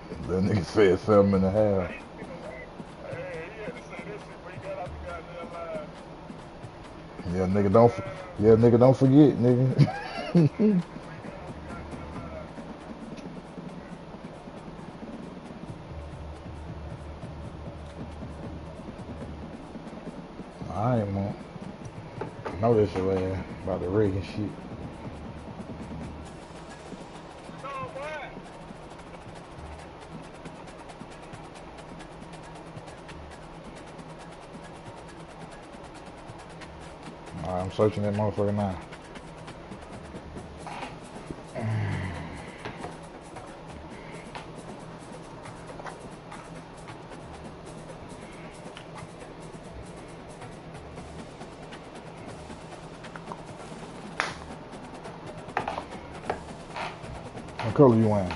That nigga said 7.5. Yeah, nigga, don't forget, nigga. I ain't want. I know this your ass about the rig and shit. Alright, I'm searching that motherfucker now. What color you wearing?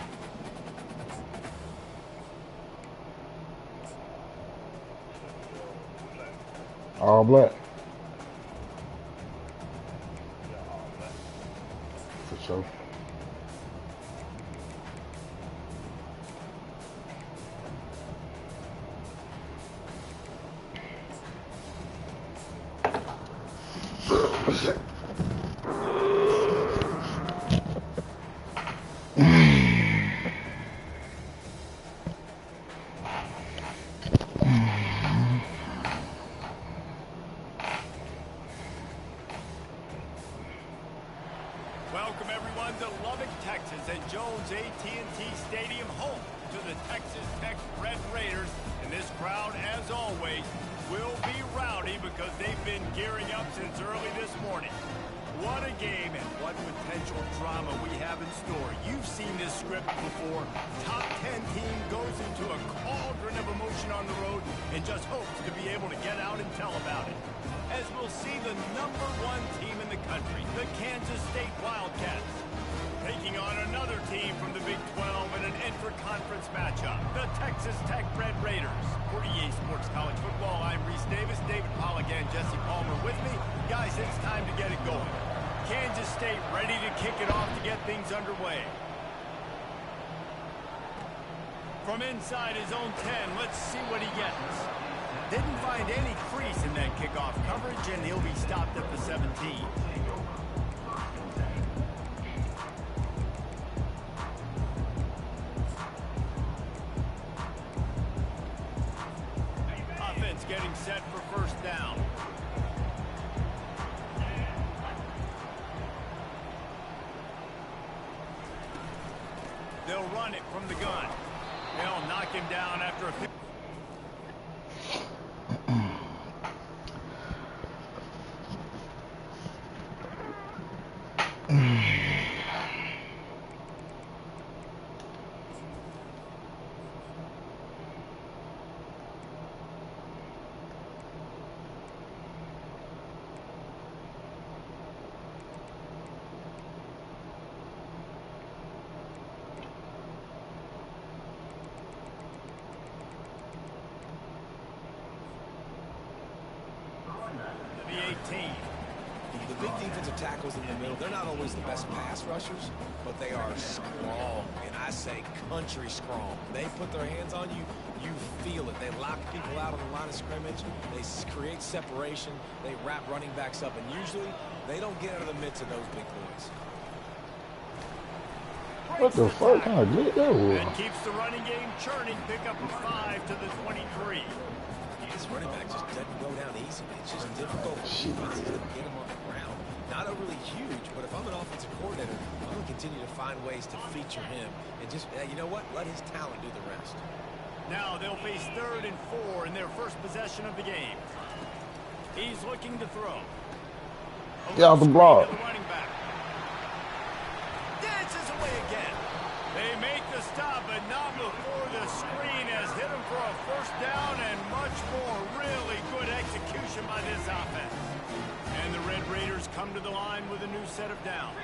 All black. For sure. Welcome everyone to Lubbock, Texas at Jones AT&T Stadium, home to the Texas Tech Red Raiders. And this crowd, as always, will be rowdy because they've been gearing up since early this morning. What a game and what potential drama we have in store. You've seen this script before. Top 10 team goes into a cauldron of emotion on the road and just hopes to be able to get out and tell about it. As we'll see the #1 team in the country, the Kansas State Wildcats, taking on another team from the Big 12 in an intra-conference matchup, the Texas Tech Red Raiders. For EA Sports College Football, I'm Reese Davis, David Pollack, and Jesse Palmer with me. Guys, it's time to get it going. Kansas State ready to kick it off to get things underway. From inside his own 10, let's see what he gets. Didn't find any crease in that kickoff coverage, and he'll be stopped at the 17. Offense getting set for first down. They'll run it from the gun. They'll knock him down after a... The big defensive tackles in the middle, they're not always the best pass rushers, but they are strong, and I say country strong. They put their hands on you, you feel it. They lock people out on the line of scrimmage. They create separation. They wrap running backs up, and usually they don't get out of the midst of those big boys. What the fuck kind of glitch that was? And keeps the running game churning. Pick up a 5 to the 23. This running back just doesn't go down easy. It's just difficult for defenses to get him on the ground. Not overly huge, but if I'm an offensive coordinator, I'm going to continue to find ways to feature him. And just, you know what? Let his talent do the rest. Now they'll face 3rd and 4 in their first possession of the game. He's looking to throw. Get out the block. Running back. Dances away again. They make the stop, but not before the screen has hit him for a first down and much more. Really good execution by this offense. And the Red Raiders come to the line with a new set of downs.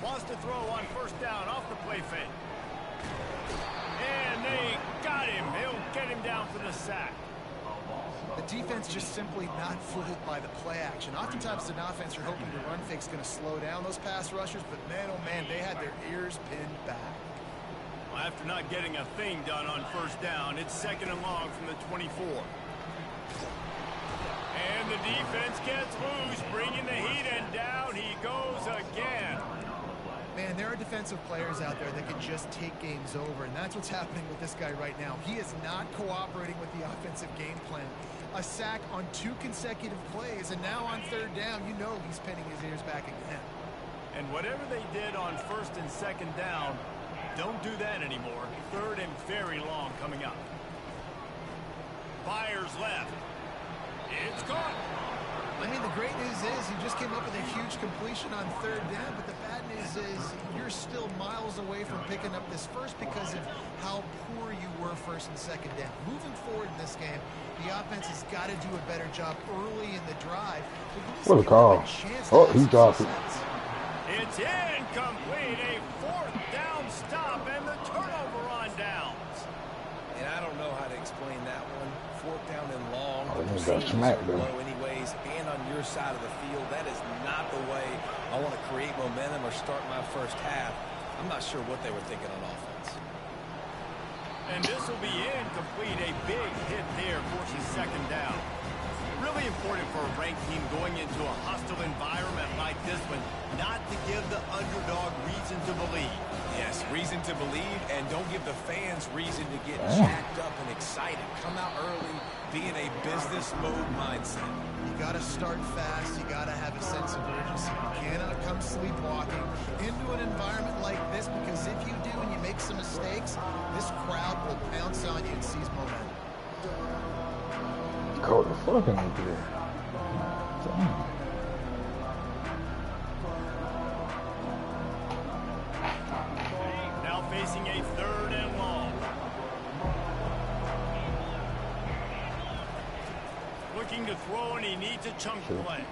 Wants to throw on first down off the play fake. And they got him. He'll get him down for the sack. The defense just simply not fooled by the play action. Oftentimes, an offense, you're hoping the run fake's going to slow down those pass rushers, but man, oh man, they had their ears pinned back. Well, after not getting a thing done on first down, it's 2nd and long from the 24. And the defense gets loose, bringing the heat, and down he goes again. Man, there are defensive players out there that can just take games over, and that's what's happening with this guy right now. He is not cooperating with the offensive game plan. A sack on 2 consecutive plays, and now on 3rd down, you know he's pinning his ears back again. And whatever they did on 1st and 2nd down, don't do that anymore. 3rd and very long coming up. Fires left. It's caught. I mean, the great news is he just came up with a huge completion on 3rd down, but the bad news is you're still miles away from picking up this first because of how poor you were 1st and 2nd down. Moving forward in this game, the offense has got to do a better job early in the drive. What a call. Oh, he dropped it. It's incomplete. A 4th down stop and the turnover on downs. And I don't know how to explain that one. 4th down and long. Oh, he got smacked though. Anyways, and on your side of the field, that is not the way I want to create momentum or start my first half. I'm not sure what they were thinking on offense. And this will be incomplete. A big hit there forces 2nd down. Really important for a ranked team going into a hostile environment like this one, not to give the underdog reason to believe. Yes, reason to believe, and don't give the fans reason to get jacked up and excited. Come out early, be in a business mode mindset. You got to start fast. You got to have a sense of urgency. You cannot come sleepwalking into an environment like this, because if you do and you make some mistakes, this crowd will pounce on you and seize momentum. Caught the fucking idea. Damn. Now facing a 3rd and long. Looking to throw, and he needs a chunk play.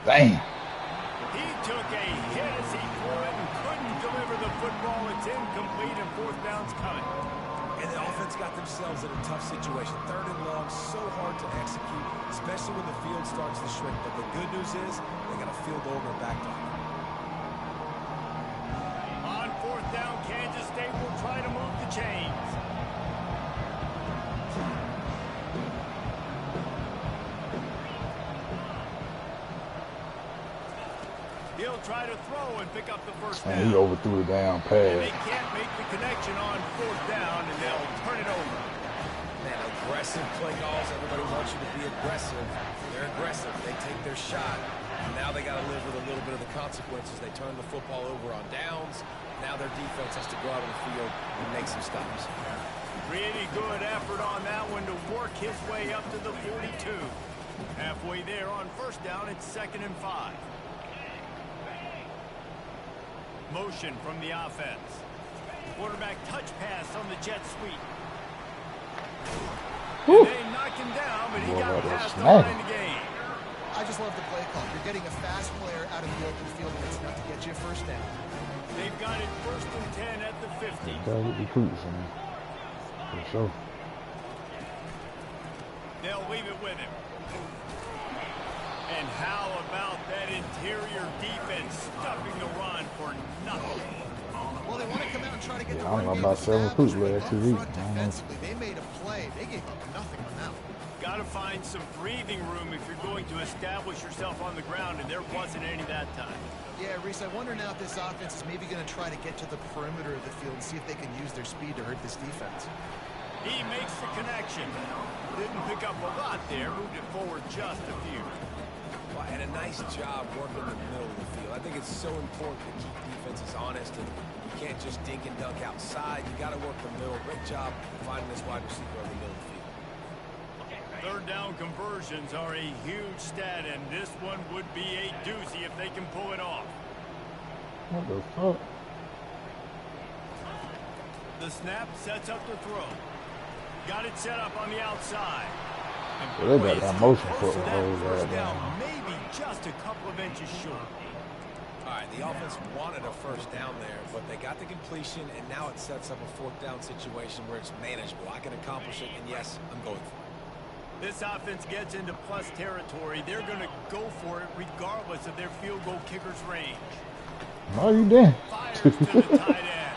Damn. He took a hit as he threw it and couldn't deliver the football. It's incomplete, and 4th down's coming. And the offense got themselves in a tough situation. 3rd and long, so hard to execute, especially when the field starts to shrink. But the good news is they got a field goal in their back pocket. On 4th down, Kansas State will try to move the chains. He'll try to throw and pick up the 1st down. And he overthrew the down pass. And they can't make the connection on 4th down, and they'll turn it over. Man, aggressive play calls. Everybody wants you to be aggressive. They're aggressive. They take their shot. And now they got to live with a little bit of the consequences. They turn the football over on downs. Now their defense has to go out on the field and make some stops. Pretty good effort on that one to work his way up to the 42. Halfway there on 1st down, it's 2nd and 5. Motion from the offense. Quarterback touch pass on the jet sweep. They knocked him down, but he got past the line of the game. I just love the play call. You're getting a fast player out of the open field, and it's enough to get you a 1st down. They've got it 1st and 10 at the 50. Gotta get recruits in there. For sure. They'll leave it with him. And how about that interior defense stuffing the run for nothing? Well, they want to come out and try to get the I don't know run about game 7 recruits established, last but 2 up weeks. front defensively, they made a play. They gave up nothing on that one. Got to find some breathing room if you're going to establish yourself on the ground, and there wasn't any that time. Yeah, Reese, I wonder now if this offense is maybe going to try to get to the perimeter of the field and see if they can use their speed to hurt this defense. He makes the connection. Didn't pick up a lot there, moved it forward just a few. Well, and a nice job working in the middle of the field. I think it's so important to keep defenses honest, and you can't just dink and dunk outside. You got to work the middle. Great job finding this wide receiver in the middle of the field. 3rd down conversions are a huge stat, and this one would be a doozy if they can pull it off. What the fuck? The snap sets up the throw. Got it set up on the outside. Well, they got that motion for the first down, maybe just a couple of inches short. All right, the offense wanted a 1st down there, but they got the completion, and now it sets up a 4th down situation where it's manageable. I can accomplish it, and yes, I'm going for it. This offense gets into plus territory. They're going to go for it regardless of their field goal kicker's range. No, you didn't. Fires to the tight end.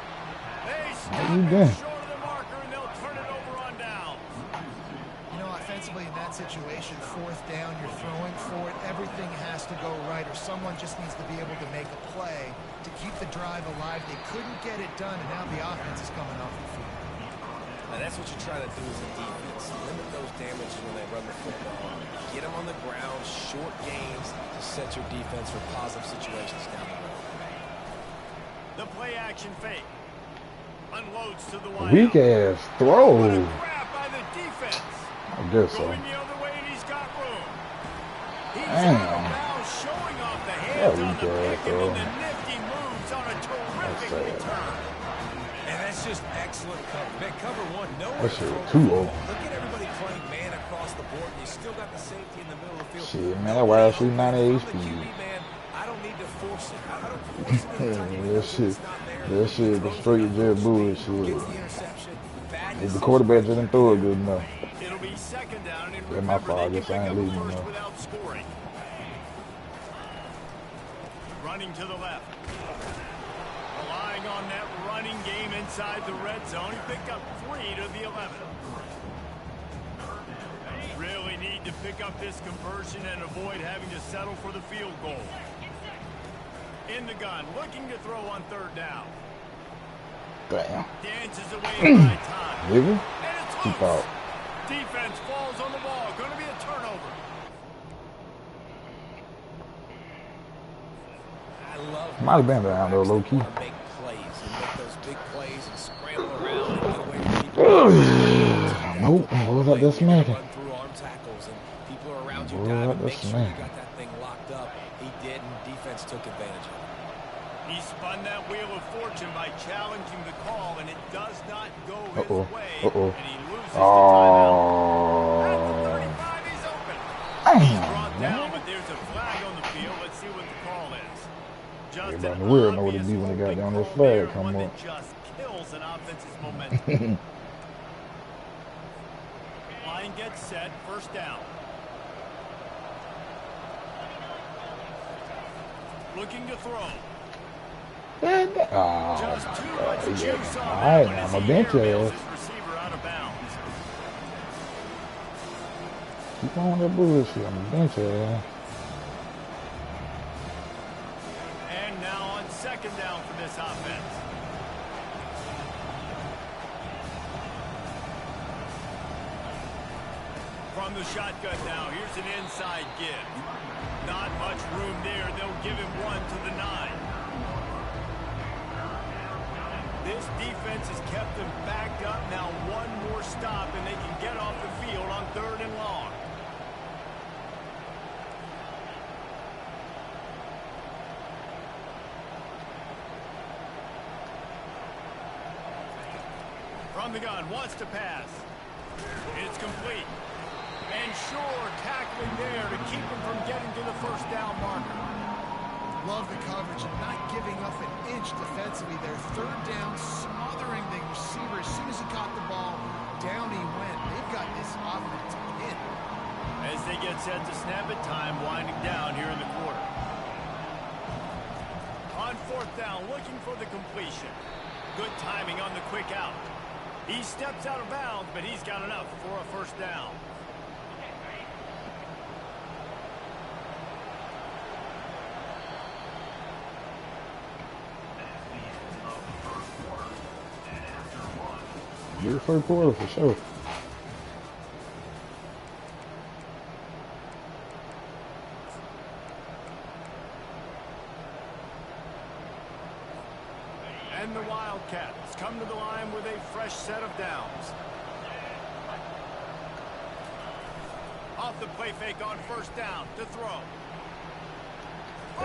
They stop you it didn't. short of the marker, and they'll turn it over on down. You know, offensively in that situation, fourth down, you're throwing for it. Everything has to go right, or someone just needs to be able to make a play to keep the drive alive. They couldn't get it done, and now the offense is coming off the field. Now that's what you're trying to do as a defense. Limit those damages when they run the football. Get them on the ground, short gains to set your defense for positive situations down the road. The play action fake. Unloads to the wide. Weak ass throw. What a grab by the defense. I guess so. Going the other way, and he's got room. He's Damn. out of bounds, showing off the That hands on weak the ass pick, and throw. then the nifty moves on a terrific sad. return. And that's just excellent cover. Man, cover one, nowhere That to shit throw was the too football. open. Look at everybody playing man across the board, and you still got the safety in the middle of the field. Shit, man, that wide shooting 98 If I'm the speed. QB, man, I don't need to force it. I don't force it every time you That shit, that shit, the straight jet bullshit. gets the interception. Bad If the quarterback didn't throw it good enough. It'll be second down, and Yeah, my remember, fault. I they guess can I pick ain't up leading first enough. without scoring. Running to the left. Relying on that running game inside the red zone. He picked up 3 to the 11. Really need to pick up this conversion and avoid having to settle for the field goal. In the gun, looking to throw on third down. Damn. Dances away by time. Nigga. And it's Keep loose. out. Defense falls on the ball. Going to be a turnover. I love Might have been down though, low key. make plays and make those big plays and scramble around and get away from people. Nope. What about this man? Run through arm tackles and people are around you. What Dive about and make this sure man? you got that thing locked up. He did, and defense took advantage of it. He spun that wheel of fortune by challenging the call, and it does not go his way. Uh-oh. And he loses the timeout. At the Oh. 35, he's open. He's Damn, brought man. down, but there's a flag on the field. Let's see what the call is. Just Everybody an in the world know what it obvious be when they got holding down this call flag there, come one up. that just kills an offense's momentum. Line gets set, first down. Looking to throw. Just too much juice on All that right, one now as I'm a he bench airmails ass. his receiver out of bounds. Keep on that bullshit. I'm a bench ass. And now on second down for this offense. From the shotgun now, here's an inside give. Not much room there. They'll give him 1 to the 9. This defense has kept them backed up. Now one more stop, and they can get off the field on third and long. From the gun, wants to pass. It's complete. And sure, tackling there to keep him from getting to the first down marker. Love the coverage and not giving up an inch defensively there. Third down, smothering the receiver. As soon as he caught the ball, down he went. They've got this offense pinned. As they get set to snap it, time winding down here in the quarter. On fourth down, looking for the completion. Good timing on the quick out. He steps out of bounds, but he's got enough for a first down. Get the first quarter for sure. And the Wildcats come to the line with a fresh set of downs. Off the play fake on first down to throw.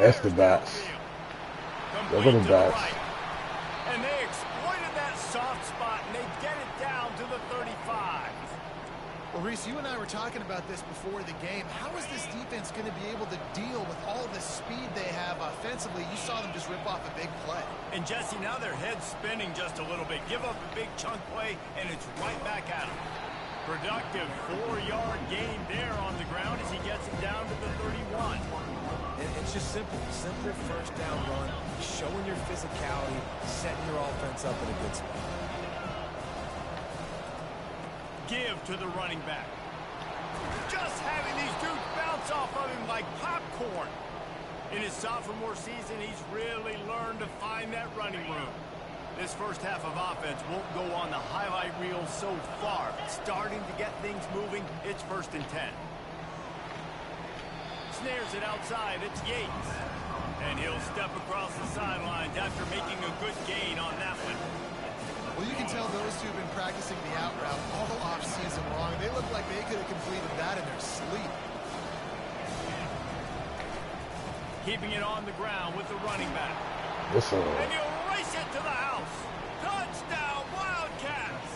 That's the dots. Those are the dots. And they exploited that soft spot, and they get it down to the 35. Well, Reese, you and I were talking about this before the game. How is this defense going to be able to deal with all the speed they have offensively? You saw them just rip off a big play. And Jesse, now their head's spinning just a little bit. Give up a big chunk play, and it's right back at them. Productive 4-yard gain there on the ground as he gets it down to the 31. And it's just simple first down run, showing your physicality, setting your offense up in a good spot. Give to the running back. Just having these dudes bounce off of him like popcorn. In his sophomore season, he's really learned to find that running room. This first half of offense won't go on the highlight reel so far. Starting to get things moving, it's 1st and 10. Snares it outside, it's Yates. And he'll step across the sidelines after making a good gain on that one. Well, you can tell those two have been practicing the out route all off-season long. They look like they could have completed that in their sleep. Keeping it on the ground with the running back. Yes, sir. And he'll race it to the house. Touchdown, Wildcats!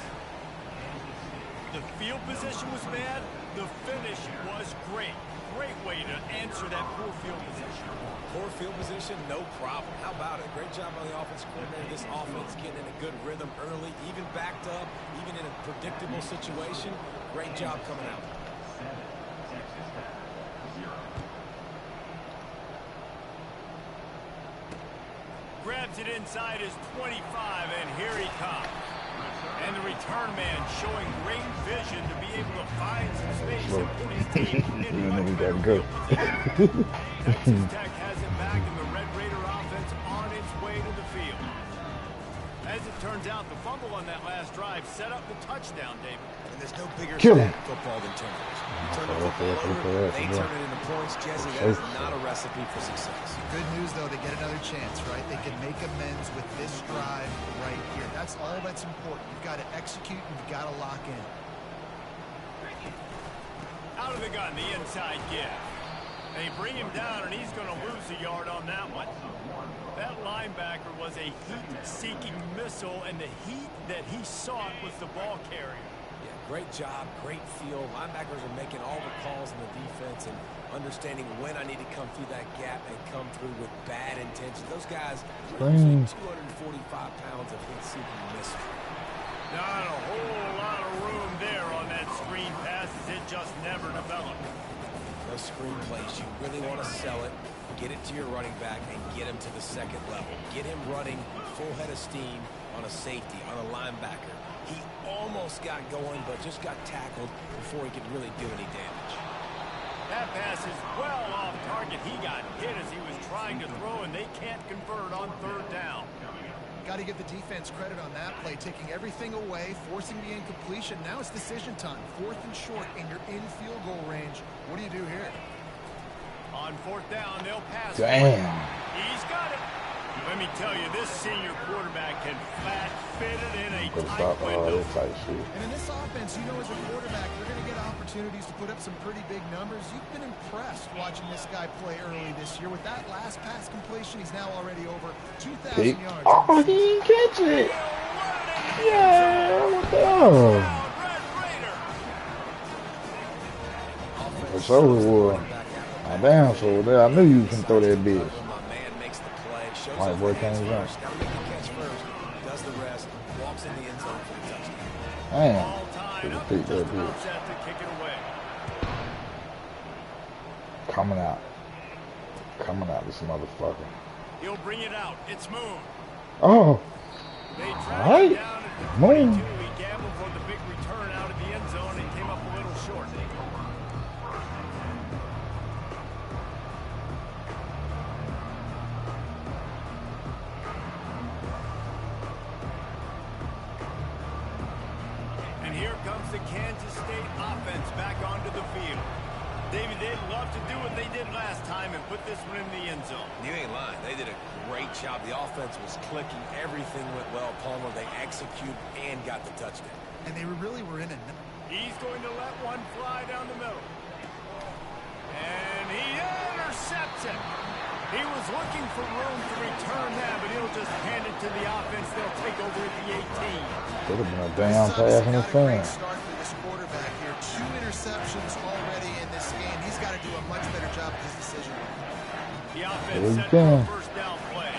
The field position was bad. The finish was great. Great way to answer that poor field position. Poor field position, no problem. How about it? Great job by the offensive coordinator. This offense getting in a good rhythm early, even backed up, even in a predictable situation. Great job coming out. Grabs it inside his 25, and here he comes. And the return man showing great vision to be able to find some space and put his team in much better field position. Texas Tech has it back, and the Red Raider offense on its way to the field. As it turns out, the fumble on that last drive set up the touchdown, David. And there's no bigger Kill stat in football than turnovers. You turn the football over, they turn it into points. Jesse, that is not a recipe for success. Good news, though, they get another chance, right? They can make amends with this drive right here. That's all that's important. You've got to execute and you've got to lock in. Out of the gun, the inside give. They bring him down, and he's going to lose a yard on that one. That linebacker was a heat-seeking missile, and the heat that he sought was the ball carrier. Yeah, great job, great feel. Linebackers are making all the calls in the defense and understanding when I need to come through that gap and come through with bad intentions. Those guys are usually 245 pounds of heat-seeking missile. Not a whole lot of room there on that screen pass as it just never developed. Those screen plays, you really want to sell it, get it to your running back, and get him to the second level. Get him running full head of steam on a safety, on a linebacker. He almost got going, but just got tackled before he could really do any damage. That pass is well off target. He got hit as he was trying to throw, and they can't convert on 3rd down. Got to give the defense credit on that play, taking everything away, forcing the incompletion. Now it's decision time. 4th and short, and you're in field goal range. What do you do here? On 4th down, they'll pass. Damn. He's got it. Let me tell you, this senior quarterback can flat fit it in a Gotta tight stop all window. this type shit. And in this offense, you know, as a quarterback, you're going to get opportunities to put up some pretty big numbers. You've been impressed watching this guy play early this year. With that last pass completion, he's now already over 2,000 yards. Oh, he didn't catch it. Yeah, what the hell? It's over. Oh, damn, so there, I knew you can throw that bitch. My boy can't jump. Does the rest, walks in the end zone for the touchdown. Damn. Should have picked that bitch. Coming out. Coming out, this motherfucker. He'll bring it out. It's Moon. Oh. They Alright. down at the Moon. 22. He gambled for the big return out of the end zone and came up a little short. And here comes the Kansas State offense back onto the field. David, they'd love to do what they did last time and put this one in the end zone. You ain't lying. They did a great job. The offense was clicking. Everything went well. Palmer, they executed and got the touchdown. And they really were in a... He's going to let one fly down the middle. And he intercepts it. He was looking for room to return that, but he'll just hand it to the offense. They'll take over at the 18. Could have been a damn pass in the fan. Start for this quarterback here. 2 interceptions already in this game. He's got to do a much better job of his decision. The offense set for a first down play.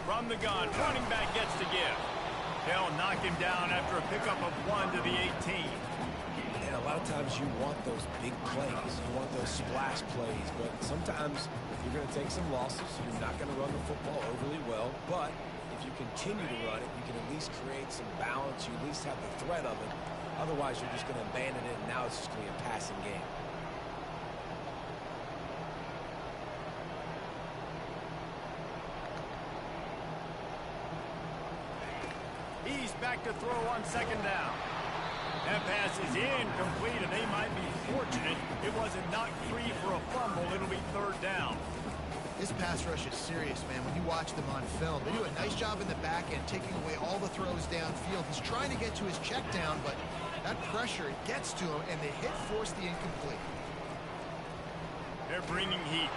From the gun, running back gets to give. They'll knock him down after a pickup of 1 to the 18. And a lot of times you want those big plays. You want those splash plays. But sometimes if you're going to take some losses, you're not going to run the football overly well. But if you continue to run it, you can at least create some balance. You at least have the threat of it. Otherwise, you're just going to abandon it, and now it's just going to be a passing game. He's back to throw on 2nd down. That pass is incomplete, and they might be fortunate it wasn't knocked free for a fumble. It'll be 3rd down. This pass rush is serious, man. When you watch them on film, they do a nice job in the back end, taking away all the throws downfield. He's trying to get to his check down, but that pressure gets to him, and the hit forced the incomplete. They're bringing heat.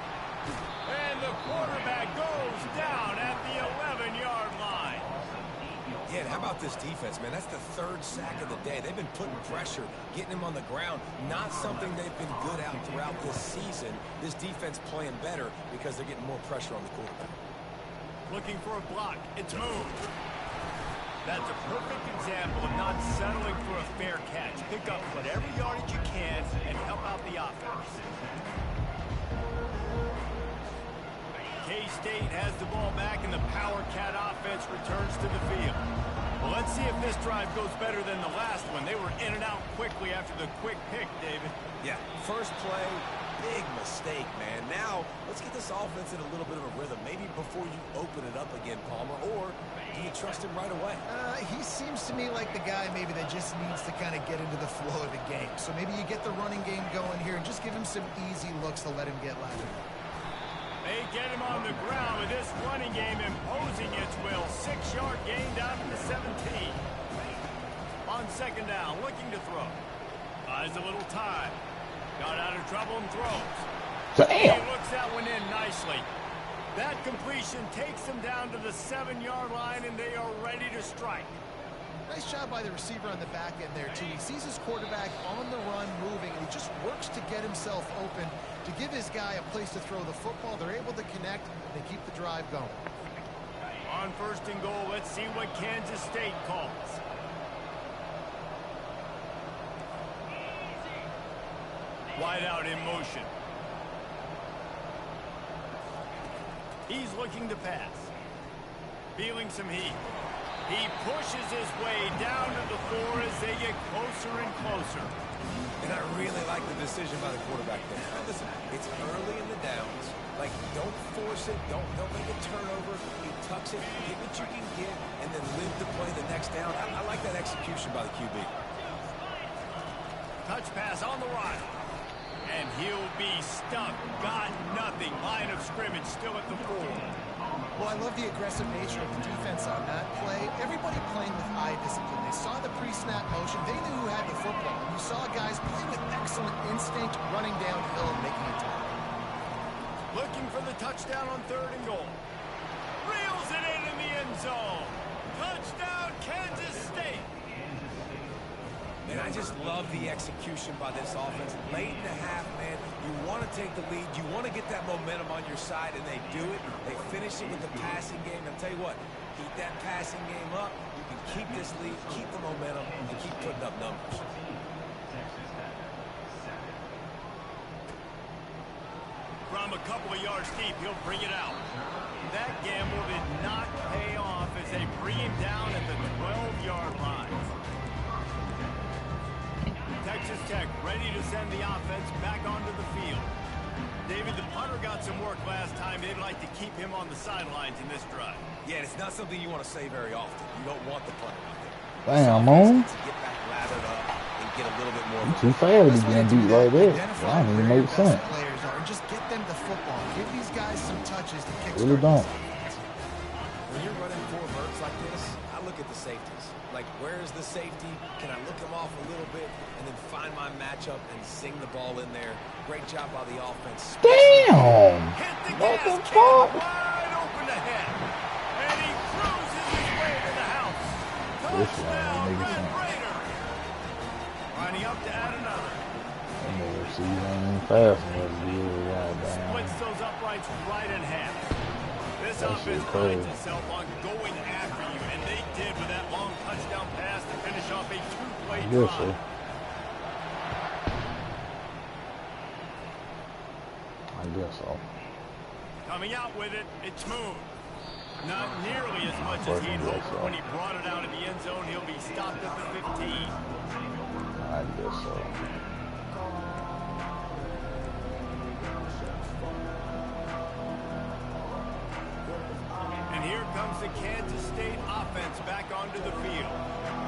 And the quarterback goes down at the 11-yard line. Yeah, and how about this defense, man? That's the 3rd sack of the day. They've been putting pressure, getting him on the ground. Not something they've been good at throughout this season. This defense playing better because they're getting more pressure on the quarterback. Looking for a block. It's moved. That's a perfect example of not settling for a fair catch. Pick up whatever yardage you can and help out the offense. K-State has the ball back, and the Power Cat offense returns to the field. Well, let's see if this drive goes better than the last one. They were in and out quickly after the quick pick, David. Yeah, first play, big mistake, man. Now, let's get this offense in a little bit of a rhythm. Maybe before you open it up again, Palmer, or do you trust him right away? He seems to me like the guy maybe that just needs to kind of get into the flow of the game. So maybe you get the running game going here and just give him some easy looks to let him get lateral. They get him on the ground with this running game imposing its will. 6-yard gain down to the 17. On 2nd down, looking to throw. Buys a little time. Got out of trouble and throws. Damn. He looks that one in nicely. That completion takes them down to the 7-yard line, and they are ready to strike. Nice job by the receiver on the back end there, too. He sees his quarterback on the run moving, and he just works to get himself open to give his guy a place to throw the football. They're able to connect, and they keep the drive going. On 1st and goal, let's see what Kansas State calls. Wide out in motion. He's looking to pass. Feeling some heat. He pushes his way down to the 4 as they get closer and closer. And I really like the decision by the quarterback there. Now, listen, it's early in the downs. Like, don't force it. Don't make a turnover. He tucks it, get what you can get, and then live to play the next down. I like that execution by the QB. Touch pass on the right. And he'll be stuck. Got nothing. Line of scrimmage still at the 4. Well, I love the aggressive nature of the defense on that play. Everybody playing with eye discipline. They saw the pre-snap motion. They knew who had the football. You saw guys play with excellent instinct, running downhill and making a tackle. Looking for the touchdown on 3rd and goal. Reels it in the end zone. Touchdown, Kansas State. And I just love the execution by this offense. Late in the half, man, you want to take the lead. You want to get that momentum on your side, and they do it. They finish it with the passing game. I'll tell you what, keep that passing game up. You can keep this lead, keep the momentum, and keep putting up numbers. From a couple of yards deep, he'll bring it out. That gamble did not pay off as they bring him down at the 12-yard line. Texas Tech ready to send the offense back onto the field. David, the punter got some work last time. They'd like to keep him on the sidelines in this drive. Yeah, it's not something you want to say very often. You don't want the punter out there. Damn, man. To get back lathered up and get a little bit more. You too fast to get beat like that. That don't even make sense. Players are, and just get them the football. Give these guys some touches to kick. Really don't. When you're running 4 verts like this, I look at the safeties. Like, where is the safety? Can I look him off a little bit and then find my matchup and sing the ball in there? Great job by the offense. Damn! Hit the What gas the can fuck? wide open ahead. And he cruises his way to the house. This Touchdown, line Red nigga Raider. Lining up to add another. I'm gonna see you ain't fast enough to be able to ride down. Splits those uprights right in half. This That offense shit prides cold. itself on going after you, and they did with that long runaway I guess drive. so. I guess so. Coming out with it, it's smooth. Not nearly as much as he'd hoped, but when he brought it out of the end zone, he'll be stopped at the 15. I guess so. And here comes the Kansas State offense back onto the field.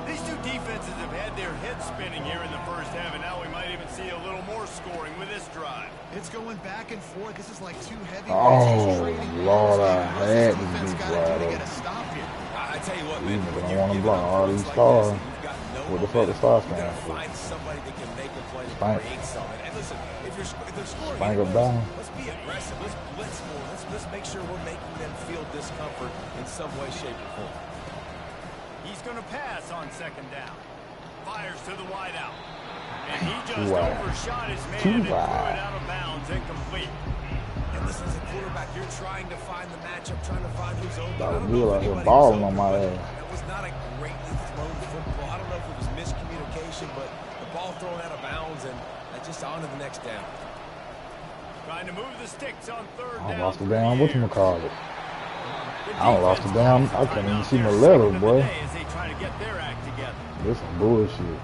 These two defenses have had their heads spinning here in the first half, and now we might even see a little more scoring with this drive. It's going back and forth. This is like two heavyweights. Oh, Lord, I had to defense be got to wide do to get open. a stop here. I tell you what, man, Even if when I you're want to giving block up all numbers these like stars, this, you've got no what the fuck the stars you gotta stand for? find somebody that can make a play to Spank. create something. And listen, if they're scoring Spank them anyways, down. let's be aggressive. Let's blitz more. Let's make sure we're making them feel discomfort in some way, shape, or form. He's going to pass on second down. Fires to the wideout. And he just wide. overshot his man Too and threw wide. it out of bounds, incomplete. And listen, as a quarterback, you're trying to find the matchup, trying to find who's open. That I was don't good know if out here anybody balling was on open, my but ass. that was not a greatly thrown football. I don't know if it was miscommunication, but the ball thrown out of bounds and just on to the next down. Trying to move the sticks on third I down. lost the damn whatchamacallit. The I done lost the defense damn. I calls couldn't a even timeout see my there, letters, second of the boy. day as they try to get their act together. This some bullshit.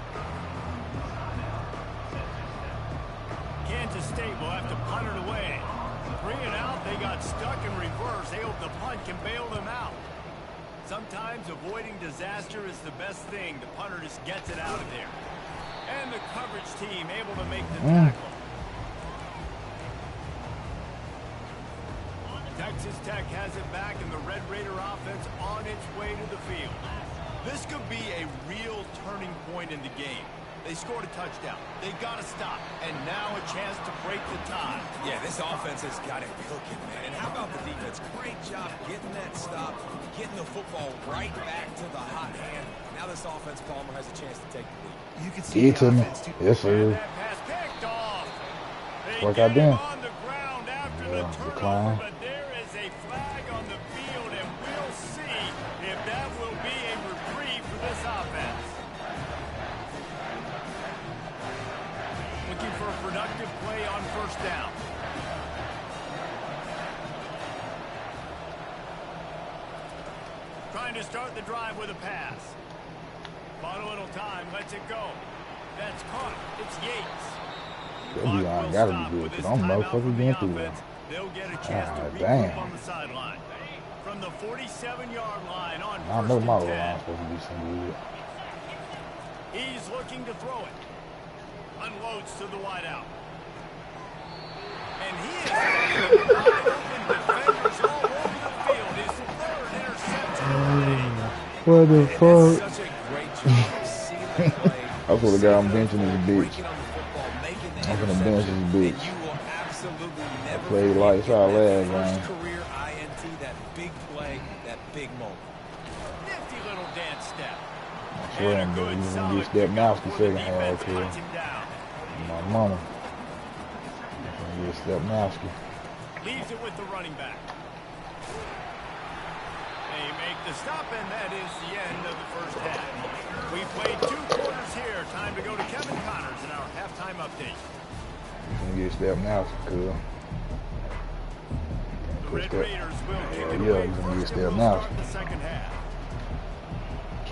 Kansas State will have to punt it away. 3 and out, they got stuck in reverse. They hope the punt can bail them out. Sometimes avoiding disaster is the best thing. The punter just gets it out of there. And the coverage team able to make the tackle. Texas Tech has it back, and the Red Raider offense on its way to the field. This could be a real turning point in the game. They scored a touchdown. They got to stop. And now a chance to break the tie. Yeah, this offense has got it cooking, man. And how about the defense? Great job getting that stop, getting the football right back to the hot hand. Now this offense, Palmer, has a chance to take the lead. You can see Get to the me. offense, too. Yes, And sir. that pass picked off. They Work get out then. him on the ground after the Yeah, turnover, decline. but there is a flag on the field, and we'll see if that will be a reprieve for this offense. Looking for a productive play on first down. Trying to start the drive with a pass. Bought a little time, lets it go. That's caught. It's Yates. That Clock D-line will gotta stop be good, with 'cause this I'm timeout motherfucking from the getting through offense. They'll get a chance to God regroup damn. on the sideline. From the 47-yard line on I know first my and little 10. line's supposed to be some good. He's looking to throw it. Unloads to the wideout. And he is finding wide open defenders all over the field. His third interception of the day. What the And fuck? that's such a great job of seeing the play. I swear to God, I'm benching this bitch. Breaking on the football, making the I'm gonna bench interception, this bitch. and you will absolutely never played forget lights out that last first game. career INT, that big play, that big moment. Nifty little dance step. I swear I'm good. You're gonna get Step Nowski second half, kid. Cuts him down. My mama. I'm gonna get Step Nowski. Leaves it with the running back. They make the stop, and that is the end of the first half. We played 2 quarters here. Time to go to Kevin Connors in our halftime update. I'm gonna get Step Nowski, cuz. The Red Raiders will kick it Yeah, away he's gonna first, get and Step we'll start Nowski. the second half.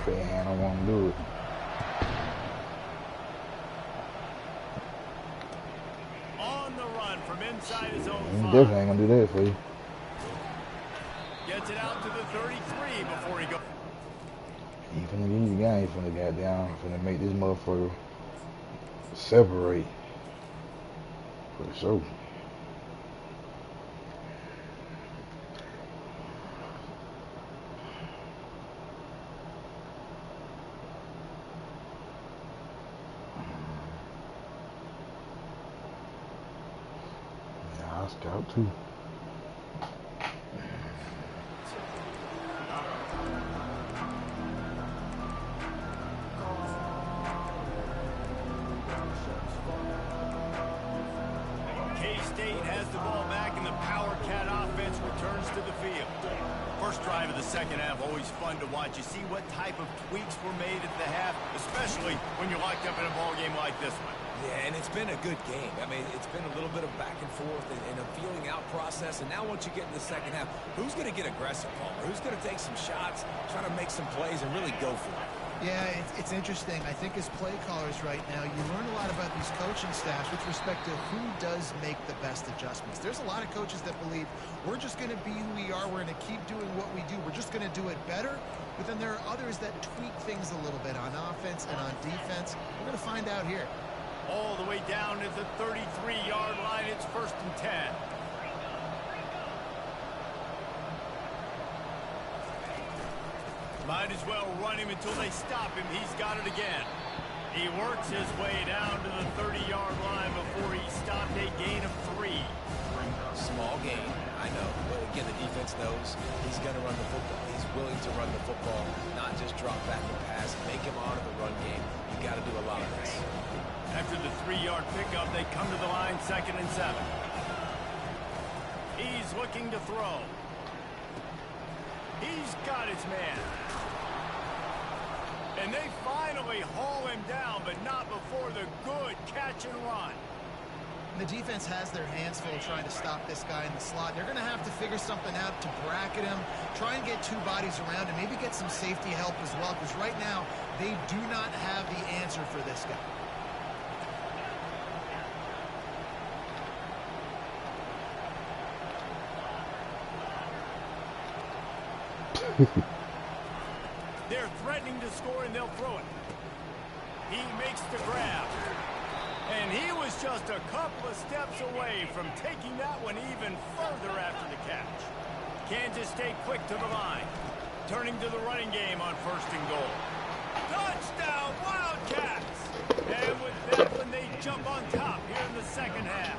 Man, I wanna do it. On the run from inside his own You 5. definitely ain't gonna do that for you. Gets it out to the 33 before he goes. You finna get the game, you finna get down, finna make this motherfucker separate. For sure. Yeah, I'll scout too. K-State has the ball back, and the Power Cat offense returns to the field. first drive of the second half, always fun to watch. You see what type of tweaks were made at the half, especially when you're locked up in a ball game like this one. Yeah, and it's been a good game. I mean, it's been a little bit of back and forth and a feeling out process. And now once you get in the second half, who's going to get aggressive, Palmer? Who's going to take some shots, try to make some plays, and really go for it? Yeah, it's interesting. I think as play callers right now, you learn a lot about these coaching staffs with respect to who does make the best adjustments. There's a lot of coaches that believe we're just going to be who we are. We're going to keep doing what we do. We're just going to do it better. But then there are others that tweak things a little bit on offense and on defense. We're going to find out here. All the way down to the 33-yard line. It's 1st and 10. Might as well run him until they stop him. He's got it again. He works his way down to the 30-yard line before he stopped, a gain of 3. Small gain, I know. But again, the defense knows he's going to run the football. He's willing to run the football, not just drop back and pass. Make him honor the run game. You got to do a lot of this. After the 3-yard pickup, they come to the line, 2nd and 7. He's looking to throw. He's got his man. And they finally haul him down, but not before the good catch and run. The defense has their hands full trying to stop this guy in the slot. They're going to have to figure something out to bracket him, try and get 2 bodies around him, maybe get some safety help as well, because right now they do not have the answer for this guy. They're threatening to score, and they'll throw it. He makes the grab. And he was just a couple of steps away from taking that one even further after the catch. Kansas State quick to the line. Turning to the running game on 1st and goal. Touchdown, Wildcats! And with that one, they jump on top here in the second half.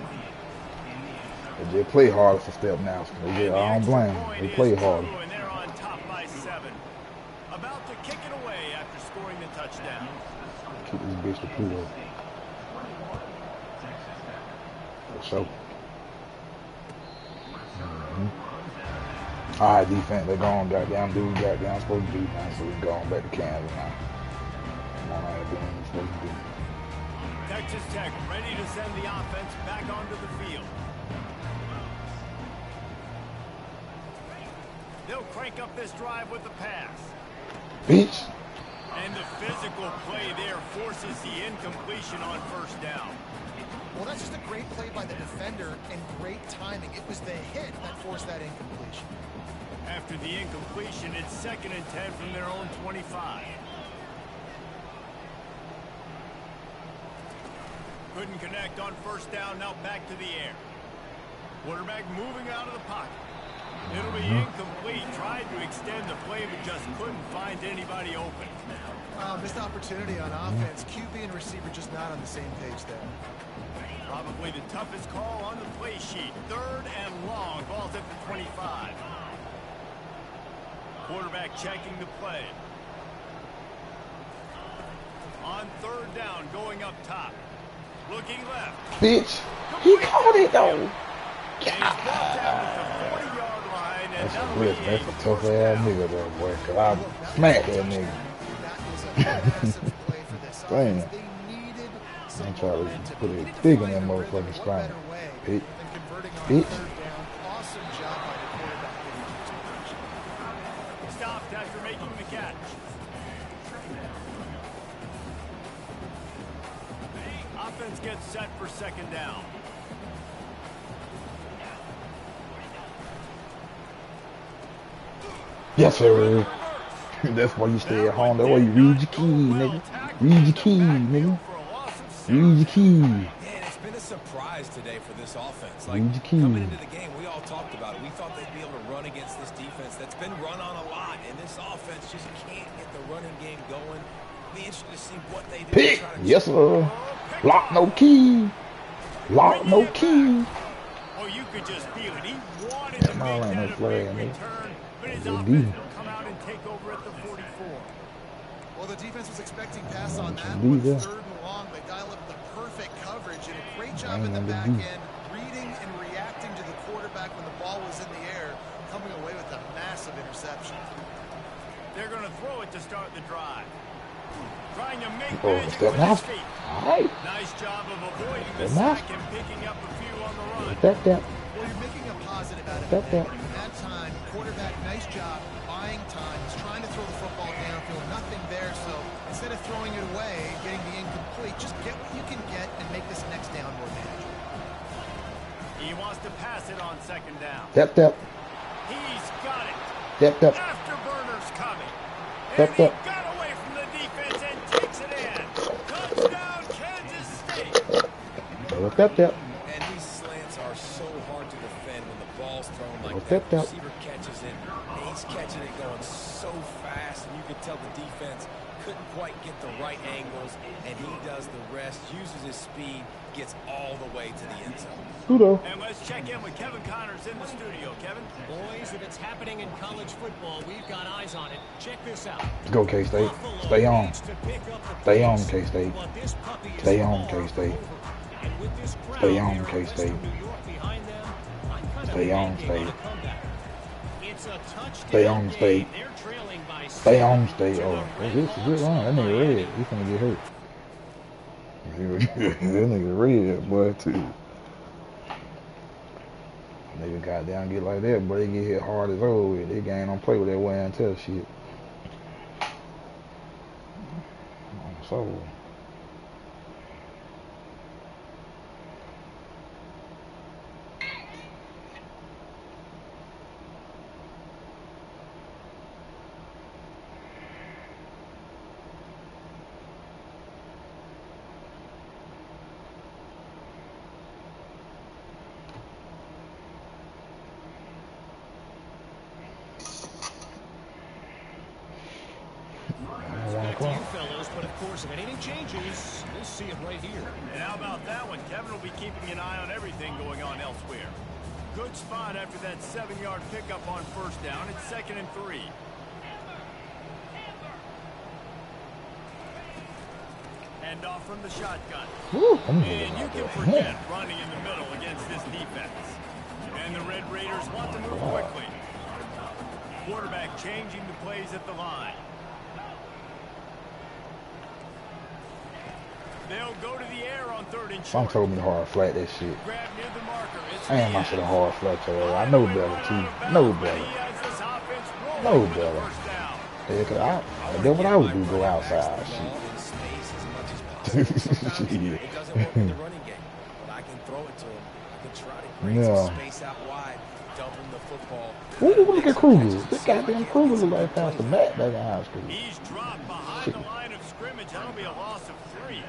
They play harder for step now. I don't blame them. They play harder. And they're on top by 7. About to kick it away after scoring the touchdown. Keep this bitch to Pluto. So. All right, defense. They're going. Goddamn, do what goddamn supposed to do now. So we're going back to Kansas now. Come on, I ain't doing what we're supposed to do. Texas Tech ready to send the offense back onto the field. They'll crank up this drive with the pass. Bitch. And the physical play there forces the incompletion on 1st down. Well, that's just a great play by the defender and great timing. It was the hit that forced that incompletion. After the incompletion, it's 2nd and 10 from their own 25. Couldn't connect on 1st down, now back to the air. Quarterback moving out of the pocket. It'll be incomplete. Tried to extend the play, but just couldn't find anybody open. Missed opportunity on offense. QB and receiver just not on the same page there. Probably the toughest call on the play sheet. 3rd and long. Ball's at the 25. Quarterback checking the play. On 3rd down, going up top. Looking left. Bitch. He caught it though. And he's brought down at the 40-yard line. And That's a tough ass nigga though, boy. Cause I smacked that nigga. That was a massive play for this Damn. offense. They needed some I'm trying momentum. to put They it needed to thick in find that a rhythm. motherfucking What spine. better way Bitch. than converting on Bitch. 3rd down? Awesome job by the quarterback getting to conversion. stopped after making the catch. Offense gets set for 2nd down. Yes, sir. That's why you stay at home. That's why you read your key, nigga. Read your key, nigga. Read your key. Man, it's been a surprise today for this offense. Like, Read your key. coming into the game, we all talked about it. We thought they'd be able to run against this defense that's been run on a lot, and this offense just can't get the running game going. Be interested to see what they do. Pick. Yes, sir. Block no key. Block no key. Oh, you could just feel it. He wanted to make that a big return, but his offense will come out and take over at the 44. Well, the defense was expecting pass on that D one. there. 3rd and long. They dial up the perfect coverage and a great job in the back end, reading and reacting to the quarterback when the ball was in the air. coming away with a massive interception. They're going to throw it to start the drive. Trying to make Oh, magic step with now. his feet. All right. Nice job of avoiding the Step now. sack and picking up a few on the run. Step. Well, you're making a positive out of Step, it. step. In that time, quarterback, nice job, buying time. He's trying to throw the football downfield, nothing there. So instead of throwing it away, getting the incomplete, just get what you can get and make this next down more manageable. He wants to pass it on second down. Step. He's got it. Step. Afterburner's coming. Step, And step. he got away from the defense and takes it in. Touchdown, Kansas State. Step. And these slants are so hard to defend when the ball's thrown like Step, that. step. Receiver catches it. He's catching it going so fast, and you can tell the defense couldn't quite get the right angles, and he does the rest, uses his speed, gets all the way to the end zone. Kudo. And let's check in with Kevin Connors in the studio. Kevin? Boys, if it's happening in college football, we've got eyes on it. Check this out. Let's go, K-State. Buffalo Stay on. needs to pick up the Stay on, pace, K-State. but this puppy is Stay on, far K-State. from over. And with this crowd Stay on, here in K-State. Western New York behind them, I'm kind of Stay on, banking on State. a comeback. It's a touchdown Stay on, game. State. They're trailing by Stay 7 on, to State. the Oh, Red this is a good Hawks run. That of nigga Miami. red. He's gonna get hurt. That nigga red, boy, too. Nigga got down, get like that, but they get hit hard as old. They game don't play with that wear and tear shit. So. Back to you fellows, but of course, if anything changes, we'll see it right here. And how about that one? Kevin will be keeping an eye on everything going on elsewhere. Good spot after that 7-yard pickup on first down. It's 2nd and 3. Hand off from the shotgun. Woo, And you can forget running in the middle against this defense. And the Red Raiders want to move quickly. Quarterback changing the plays at the line. They'll go to the air on 3rd and Some short. told me to hard flat that shit. Grab near the marker. It's Damn, I Diaz. should have hard flat your ass. I know better, too. Know better. Know better. Yeah, cause that's what I would do, go outside. Shit. In space as much as possible. Sometimes Yeah. it doesn't work in the running game, but I can throw it to him. I can try to create Yeah. some space out wide, dump him the football. Ooh, look at Kruger. This goddamn Kruger look like past the back back in high school. He's dropped behind the line of scrimmage. That'll be a loss of 3.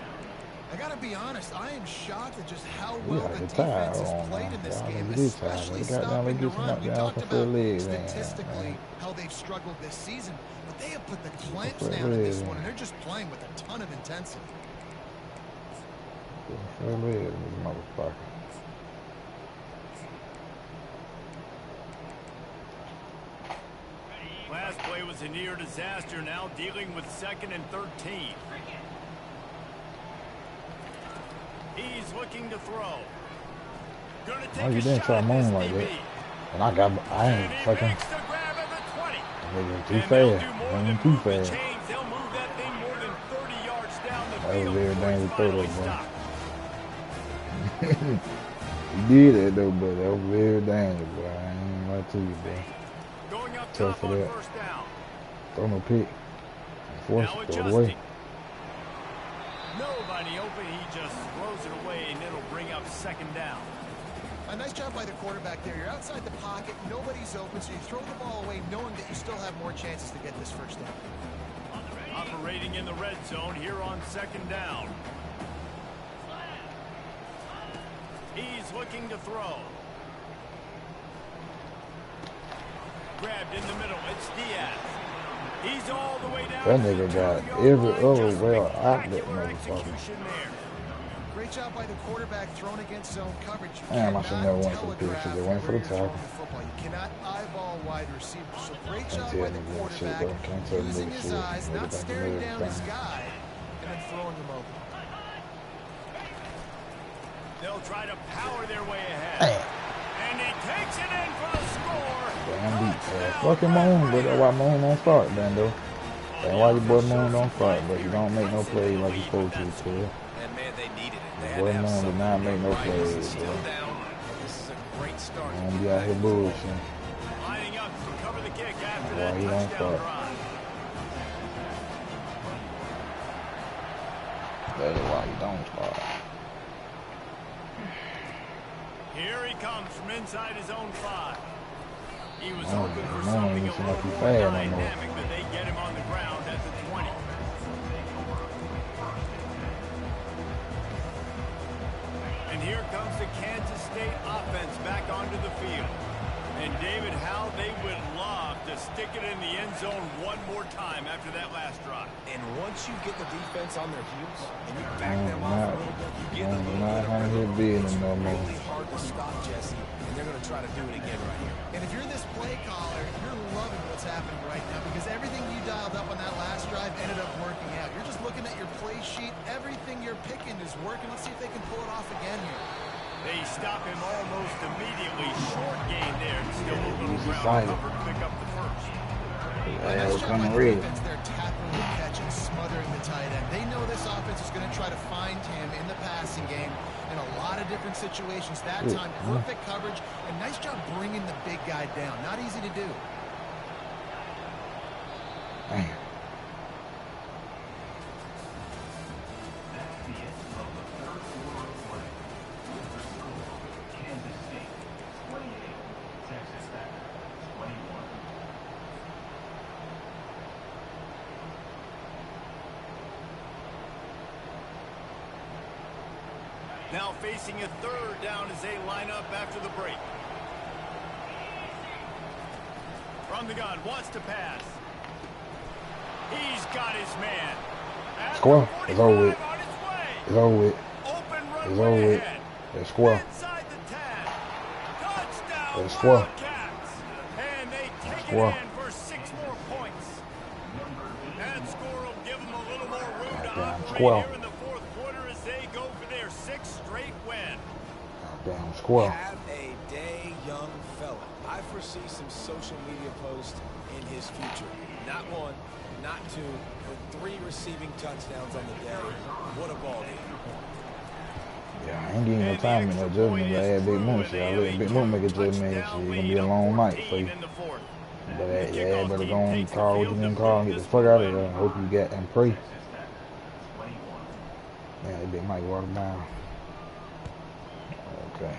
I gotta be honest, I am shocked at just how We well gotta the get tired defense has on, played in this y'all. game, Look at this time. especially They got down, stopping they the get some run. We knockdowns talked from their about legs, man. statistically how they've struggled this season, but they have put the clamps their down in this legs, one, man. and they're just playing with a ton of intensity. Fair leg, this motherfucker. Last play was a near disaster. Now dealing with 2nd and 13. He's looking to throw. Gonna take Oh, you a didn't shot try at moon this like DB. that. And I And ain't he fucking, makes the grab at the 20. nigga too And they'll fast. do more Ain't than too move the fast. chains. They'll move that thing more than 30 yards down the That was field very before dangerous it's throw, finally though, bro. stopped. You did that though, but that was very dangerous, boy. I ain't gonna lie to you, boy. Going up Tough top for on that. first down. Throw no pick. Force Now it, throw it away. adjusting. Nobody open. He just throws it away, and it'll bring up 2nd down. A nice job by the quarterback there. You're outside the pocket, nobody's open, so you throw the ball away knowing that you still have more chances to get this first down. Operating in the red zone here on 2nd down. He's looking to throw. Grabbed in the middle. It's Diaz. He's all the way down. That to the nigga got 2-yard every line, other just well out that spectacular motherfucker. execution there. Great job by the quarterback thrown against zone coverage. You Damn, I should cannot never went for the pitch. telegraph Should have went for the where you're throwing tackle. the football. You cannot eyeball wide receivers. So great Can't job tell by the niggas that shit, quarterback though. Can't tell using niggas his shit. eyes, Niggas not think staring niggas down his fine. guy, and then throwing him open. They'll try to power their way ahead. And he takes it in for the score. Damn beat. Fucking Moon, but that's why Moon don't start, Bando. That's why your boy Moon don't start, but he don't make no plays like he's supposed to, kid. And man, they needed it. They Your had boy to have Moon did something not to make go no right. plays, Still bro. down. This is a great start. Don't be out here bullshitting. Lining up to cover the kick after Why that he don't touchdown start? drive. That is why he don't start. Here he comes from inside his own 5. He was Oh, hoping for no, something he a seem little like he more fast no more. dynamic, but they get him on the ground at the 20. And here comes the Kansas State offense back onto the field. And David, how they would love to stick it in the end zone one more time after that last drive. And once you get the defense on their heels and you back them off a little bit, you get a little Not bit of how he rhythm. being It's no more. really hard to stop, Jesse, and they're going to try to do it again right here. And if you're this play caller, you're loving what's happening right now because everything you dialed up on that last drive ended up working out. You're just looking at your play sheet. Everything you're picking is working. Let's see if they can pull it off again here. They stop him almost immediately. Short gain there. Still a little ground excited. cover to pick up the first. That was Nice job coming by the real. defense there, tackling the catch and smothering the tight end. They know this offense is going to try to find him in the passing game in a lot of different situations. That time, perfect coverage, and nice job bringing the big guy down. Not easy to do. Damn. Now facing a third down as they line up after the break. From the gun, wants to pass. He's got his man. At Score. the It's over 45 with. on his way. It's over with. Open It's runway over with. ahead. It's square. Inside the 10. Touchdown It's square. Wildcats. And they take Square. it in for 6 more points. That score will give them a little more room to Goddamn operate square. here in the fourth quarter as they go for their 6th straight win. Damn squirrel. Have a day, young fella. I foresee some social media posts in his future. Not 1, not 2, but 3 receiving touchdowns on the day. What a ball game. Yeah, I ain't getting no time in that judgment. I had Big Moon shit. I let Big Moon make a judgment. Shit, it's gonna be a long night for you. But yeah, better go and call what you gonna call and get the fuck out of there. I hope you get and pray. Yeah, that big Mike water down. Okay.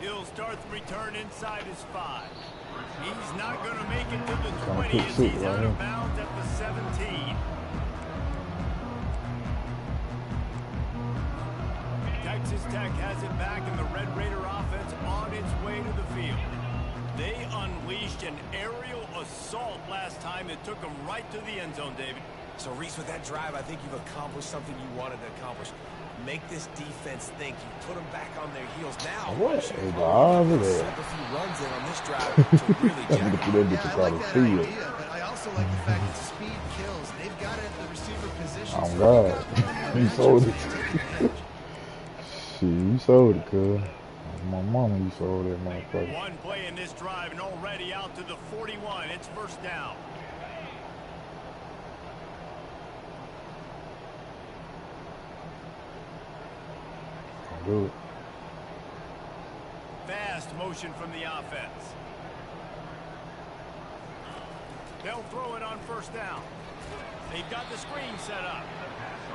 He'll start the return inside his 5. He's not going to make it to the Gonna 20 pick as six he's right out here. of bounds at the 17. Texas Tech has it back and the Red Raider offense on its way to the field. They unleashed an aerial assault last time that took them right to the end zone, David. So, Reese, with that drive, I think you've accomplished something you wanted to accomplish. Make this defense think. You put them back on their heels. Now, What set is the odds of that? a few runs in on this drive to really That jack nigga them threw up. that bitch Yeah, I across like the that field. idea, but I also like the fact that speed kills. They've got it at the receiver position. Oh, so God. they've got one of their He sold it. matchups. Shit, you sold it, cuz. My mama, you sold that motherfucker. One play in this drive and already out to the 41. It's first down. Don't do it. Fast motion from the offense. They'll throw it on first down. They've got the screen set up.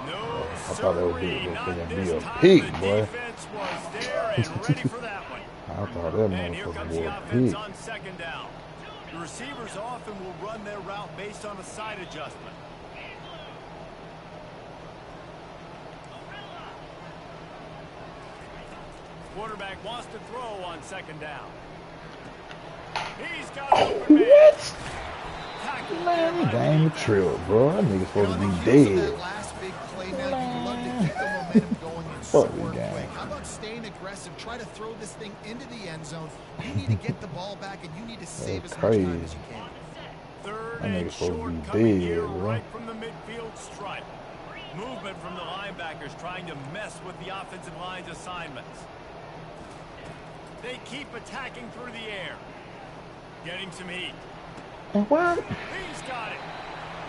No, I thought that was sirree, gonna not be this a time. pig, The boy. defense was there and ready for that one. I thought that And here motherfucker comes was the a offense pig. on second down. The receivers often will run their route based on a side adjustment. Quarterback wants to throw on second down. He's got an open man. What? Tackle Man, there he by game the the trill, bro. That nigga's supposed to On the be heels of dead. that last big play, now you'd love to keep the momentum going and Fuck score the game. quick. How about staying aggressive? Try to throw this thing into the end zone. You need to get the ball back, and you need to save as That's much time crazy. as you can. Third That and nigga's supposed to short be coming dead, here bro. right from the midfield stripe. Movement from the linebackers trying to mess with the offensive line's assignments. They keep attacking through the air. Getting some heat. And what? He's got it.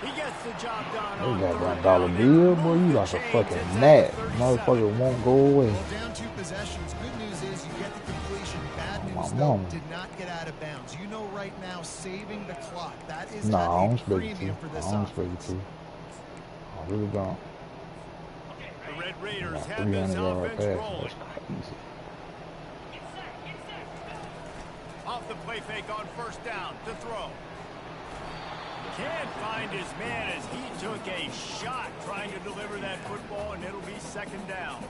He gets the job done They on got third that dollar down. bill, boy. You like a fucking gnat. Motherfucker won't go away. Well, down 2 possessions. Good news is you get the completion. Bad My news, mama. though, did not get out of bounds. You know right now, saving the clock. That is Nah, I at don't a expect you premium to. for I this don't expect you offense. to. I really don't. The Red Raiders About have this 300-yard offense pass. rolling. That's crazy. Off the play fake on first down to throw. Can't find his man as he took a shot trying to deliver that football, and it'll be second down.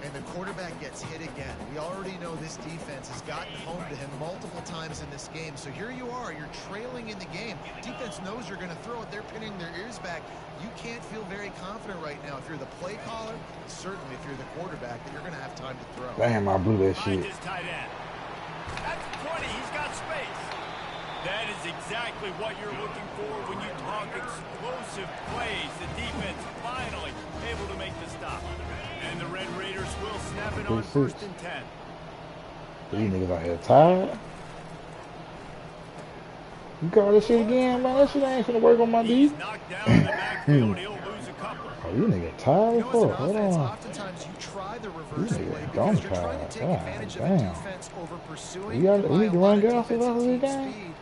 And the quarterback gets hit again. We already know this defense has gotten home to him multiple times in this game. So here you are, you're trailing in the game. Defense knows you're going to throw it. They're pinning their ears back. You can't feel very confident right now if you're the play caller, certainly if you're the quarterback, that you're going to have time to throw. Damn, I blew that Find shit. his tight end. At the 20, he's got space. That is exactly what you're looking for when you talk explosive plays. The defense finally able to make the stop. And the Red Raiders will snap it on 3-6. 1st and 10. These niggas out here tired. You call this shit again, man? That shit ain't finna work on my D. He's knocked down in the backfield. He'll lose a couple. Oh, you nigga tired as You know, as an fuck. Hold offense, on. oftentimes you try the reverse You play nigga because don't you're trying to take try. advantage of God the damn. defense over pursuing. We need to by a run lot of gas defensive without team this game. speed.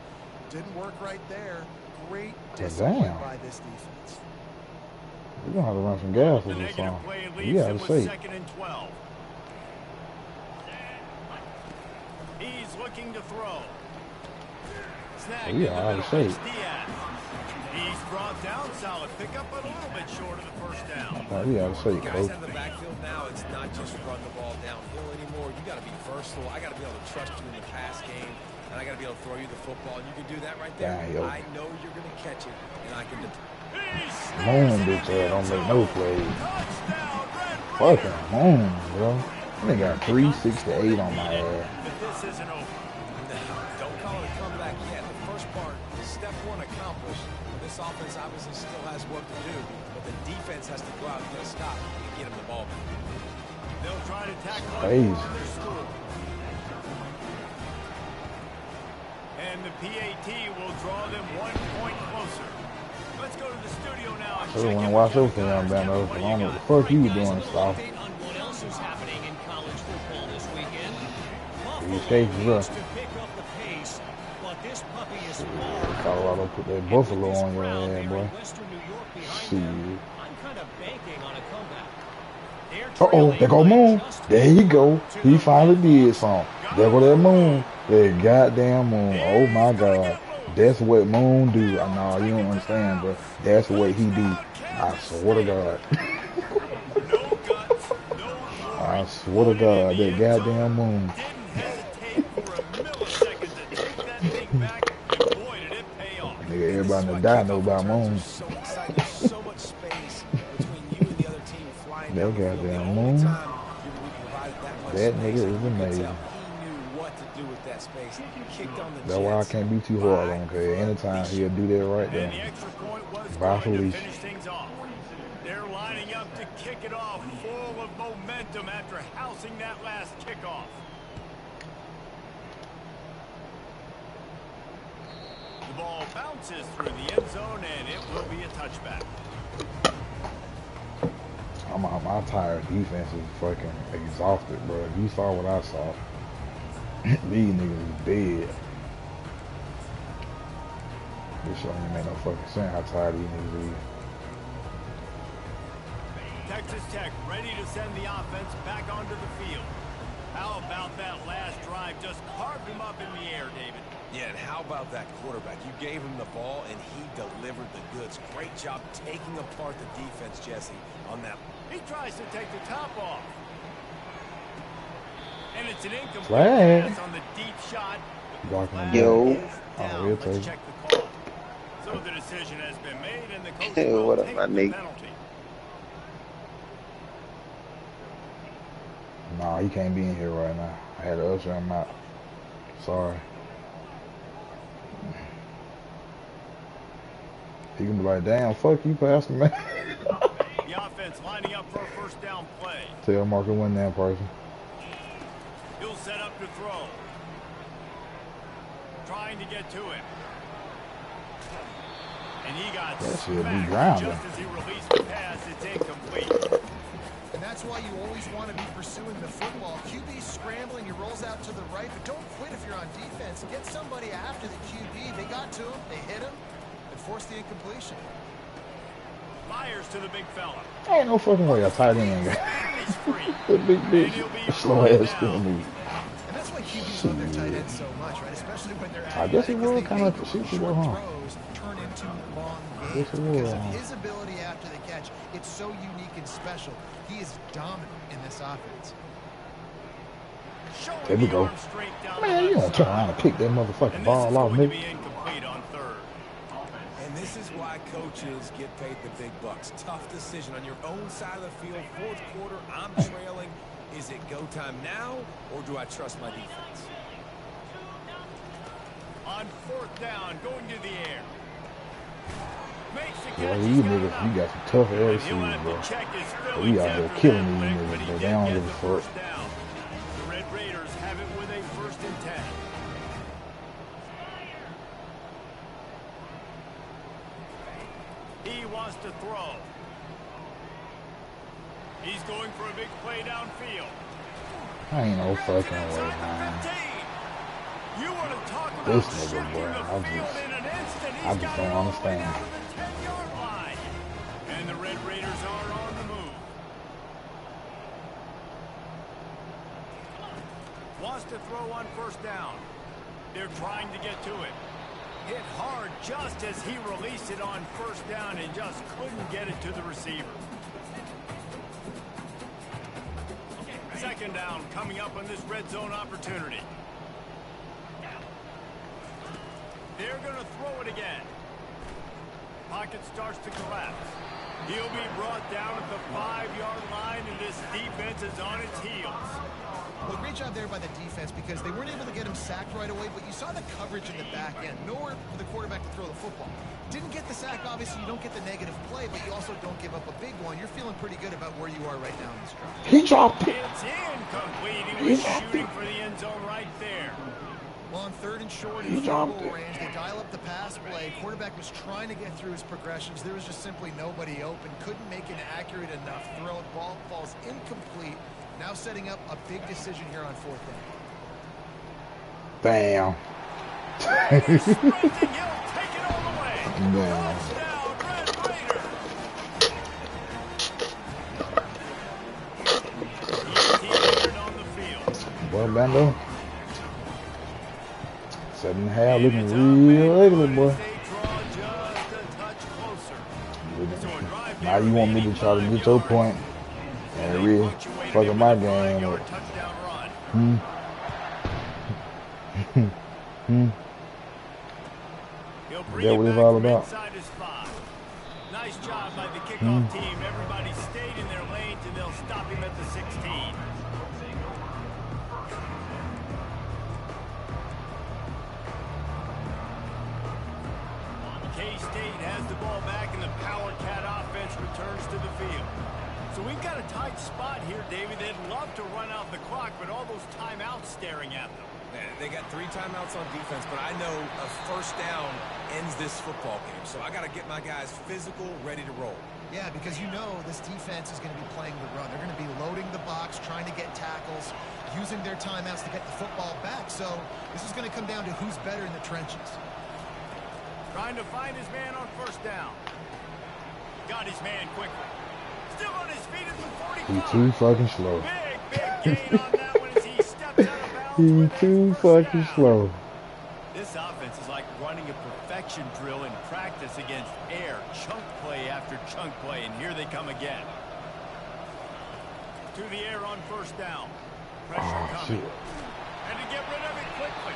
Didn't work right there. Great Damn. discipline by this defense. We're gonna have to run some gas The with this negative song. play You leaves gotta him with say. 2nd and 12. He's looking to throw. Snagged Yeah, in the I would middle. say. It's Diaz. He's brought down solid pickup, but a little bit short of the first down. Oh, you gotta say, Guys coach. out of the backfield now, it's not just run the ball downhill anymore. You got to be versatile. I got to be able to trust you in the pass game, and I got to be able to throw you the football. And you can do that right there. Damn, yo. I know you're going to catch it, and I can. Moon bitch ass don't make no plays. Touchdown, Red Fucking Raiders. moon, bro. They got 368 on my ass. But this isn't over. Don't call it a comeback yet. The first part, step one accomplished. This offense obviously still has work to do, but the defense has to go out and get a stop and get him the ball back. They'll try to tackle Crazy. on their score. And the PAT will draw them 1 point closer. Let's go to the studio now. And So check when I in watch with those things, I'm Kevin down there. Gunners. I don't know what the fuck you was doing, stuff. Update on what else is happening in college football this weekend. These cases Buffalo needs up. to pick up the pace, but this puppy is far. Colorado put that And buffalo with this on your crowd ass, there boy. in Western New York behind Shit. them, I'm kind of banking on a comeback. They're Uh-oh, trailing there go by Moon. just There you go. He finally did something. There go that Moon. That goddamn Moon. Oh my God. That's what Moon do. I know you don't understand, but that's what he do. I swear to God. No guts, no I swear to God, that goddamn Moon. didn't hesitate for a millisecond to take that thing back, and boy, did it pay off. Nigga, everybody in the die know about Moon. So exciting. There's so much space between you and the other team flying That down the field. goddamn The only Moon. time you provided that much That space, nigga is you could amazing. tell he knew what to do with that space. Kicked on the That's why I Jets. can't be too hard on him, cause anytime he'll do that right And the there. extra point was By going to Felice. finish things off. They're lining up to kick it off, full of momentum after housing that last kickoff. The ball bounces through the end zone, and it will be a touchback. My tired defense is fucking exhausted, bro. If you saw what I saw, these niggas is dead. This shit ain't make no fucking sense how tired these niggas is. Texas Tech ready to send the offense back onto the field. How about that last drive? Just carved him up in the air, David. Yeah, and how about that quarterback? You gave him the ball, and he delivered the goods. Great job taking apart the defense, Jesse, on that. He tries to take the top off. And it's an incomplete Flag. pass on the deep shot. Blocking them Yo. back. Is Oh, down. we'll Let's take it. check the call. So the decision has been made, and the coach Hey, will what up, take my the nigga? penalty. Nah, he can't be in here right now. I had to usher him out. Sorry. He can be like, damn, fuck you, Pastor, man. The offense lining up for a first down play. Tell Mark to win that person. He'll set up to throw. Trying to get to him. And he got smacked just as he released the pass. It's incomplete. And that's why you always want to be pursuing the football. QB's scrambling, he rolls out to the right, but don't quit if you're on defense. Get somebody after the QB. They got to him, they hit him, and forced the incompletion. Fires to the big fella. Ain't no fucking way a tight end got the big bitch, slow ass spin move. And that's why QBs love their tight ends so much, right? Especially when they're I guess he will kind of shoot the ball, huh? throws turn into long games because of his ability after the catch. It's so unique and special. He is dominant in this offense. There we go. Man, you don't turn around and pick that motherfucking ball off, nigga. And this is why coaches get paid the big bucks. Tough decision on your own side of the field. Fourth quarter, I'm trailing. Is it go time now, or do I trust my defense? On fourth down, going to the air. Boy, you niggas, you got some tough ass receivers, bro. We out here killing these niggas, but they don't give a fuck. The Red Raiders have it with a 1st and 10. He wants to throw. He's going for a big play downfield. I ain't no fucking way, man. You want to talk about This nigga, boy, I just don't understand. And the Red Raiders are on the move. Wants to throw on 1st down. They're trying to get to it. Hit hard just as he released it on 1st down and just couldn't get it to the receiver. 2nd down coming up on this red zone opportunity. They're going to throw it again. Pocket starts to collapse. He'll be brought down at the 5-yard line, and this defense is on its heels. Well, great job there by the defense because they weren't able to get him sacked right away, but you saw the coverage in the back end. Nowhere for the quarterback to throw the football. Didn't get the sack, obviously you don't get the negative play, but you also don't give up a big one. You're feeling pretty good about where you are right now in this drive. He dropped it. It's incomplete. He was shooting for the end zone right there. Well, on 3rd and short in field goal range, they dial up the pass play. Quarterback was trying to get through his progressions. There was just simply nobody open. Couldn't make an accurate enough throw. Ball falls incomplete. Now setting up a big decision here on 4th Bam. down. Boy, Bando. 7.5 looking real ugly, boy. Now you want me to try to get your point and really fucking my game up. Is that what it's all about? Nice job by the kickoff team. Everybody stayed in their lanes, and they'll stop him at the 16. K-State has the ball back, and the Power Cat offense returns to the field. So we've got a tight spot here, David. They'd love to run out the clock, but all those timeouts staring at them. They got 3 timeouts on defense, but I know a 1st down ends this football game. So I got to get my guys physical, ready to roll. Yeah, because you know this defense is going to be playing the run. They're going to be loading the box, trying to get tackles, using their timeouts to get the football back. So this is going to come down to who's better in the trenches. Trying to find his man on 1st down. Got his man quickly. Still on his feet at the 45. He's too fucking slow. Big gain on that one as he stepped out of bounds. He's too fucking slow. This offense is like running a perfection drill in practice against air. Chunk play after chunk play, and here they come again. To the air on 1st down. Pressure coming. Shit. And to get rid of it quickly.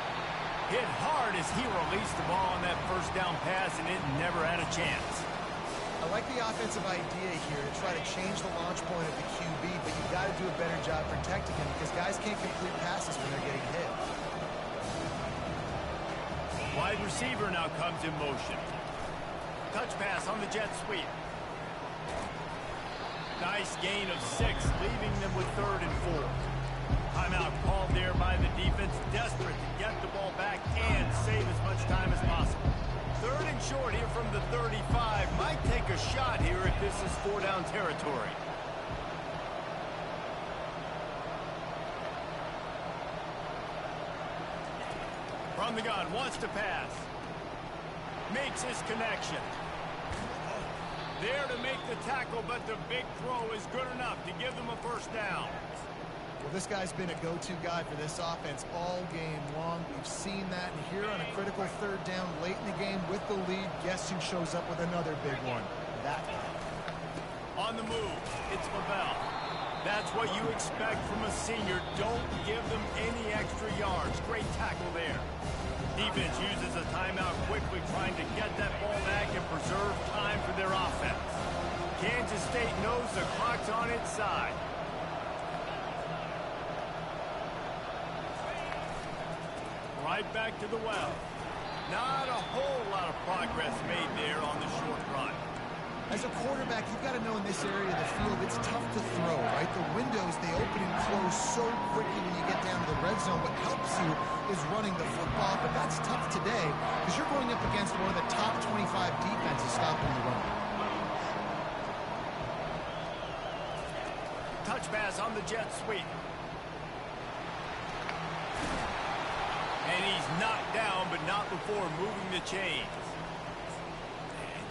Hit hard as he released the ball on that 1st down pass, and it never had a chance. I like the offensive idea here to try to change the launch point of the QB, but you've got to do a better job protecting him because guys can't complete passes when they're getting hit. Wide receiver now comes in motion. Touch pass on the jet sweep. Nice gain of 6, leaving them with 3rd and 4. Timeout called there by the defense, desperate to get the ball back and save as much time as possible. 3rd and short here from the 35. Might take a shot here if this is 4-down territory. From the gun, wants to pass. Makes his connection. There to make the tackle, but the big throw is good enough to give them a 1st down. Well, this guy's been a go-to guy for this offense all game long. We've seen that, and here on a critical 3rd down late in the game with the lead, guess who shows up with another big one? That guy. On the move, it's Lavelle. That's what you expect from a senior. Don't give them any extra yards. Great tackle there. Defense uses a timeout quickly, trying to get that ball back and preserve time for their offense. Kansas State knows the clock's on its side. Right back to the well. Not a whole lot of progress made there on the short run. As a quarterback, you've got to know in this area of the field, it's tough to throw, right? The windows, they open and close so quickly when you get down to the red zone. What helps you is running the football, but that's tough today because you're going up against one of the top 25 defenses stopping the run. Touch pass on the jet sweep. And he's knocked down, but not before moving the chains.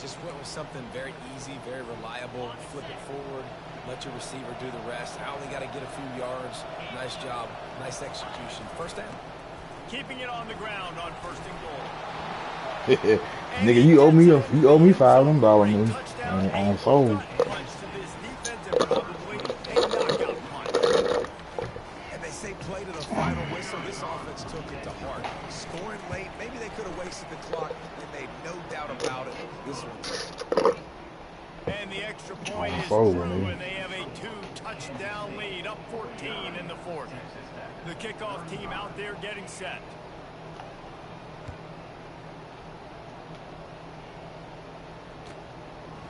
Just went with something very easy, very reliable. Flip it forward, let your receiver do the rest. I only got to get a few yards. Nice job, nice execution. 1st down. Keeping it on the ground on 1st and goal. Nigga, you owe me $5 on soul. And they say play to the final whistle. This offense took it to heart. Scoring late, maybe they could have wasted the clock, and they've no doubt about it. This one. And the extra point is through, and they have a 2-touchdown lead, up 14 in the 4th. The kickoff team out there getting set.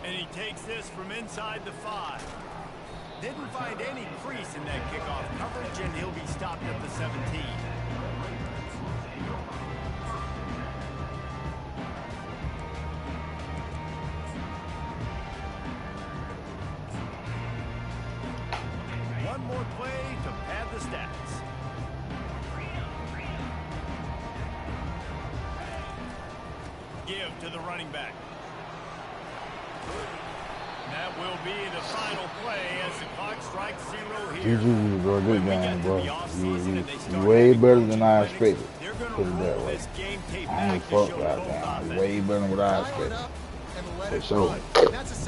And he takes this from inside the 5. Didn't find any crease in that kickoff coverage, and he'll be stopped at the 17. One more play to pad the stats. Give to the running back. That will be the final play as the clock strikes 0 here. GG, bro. Good game, bro. You way better than I expected. Put it that way. I ain't fuck right now. Way better than what I expected. For sure.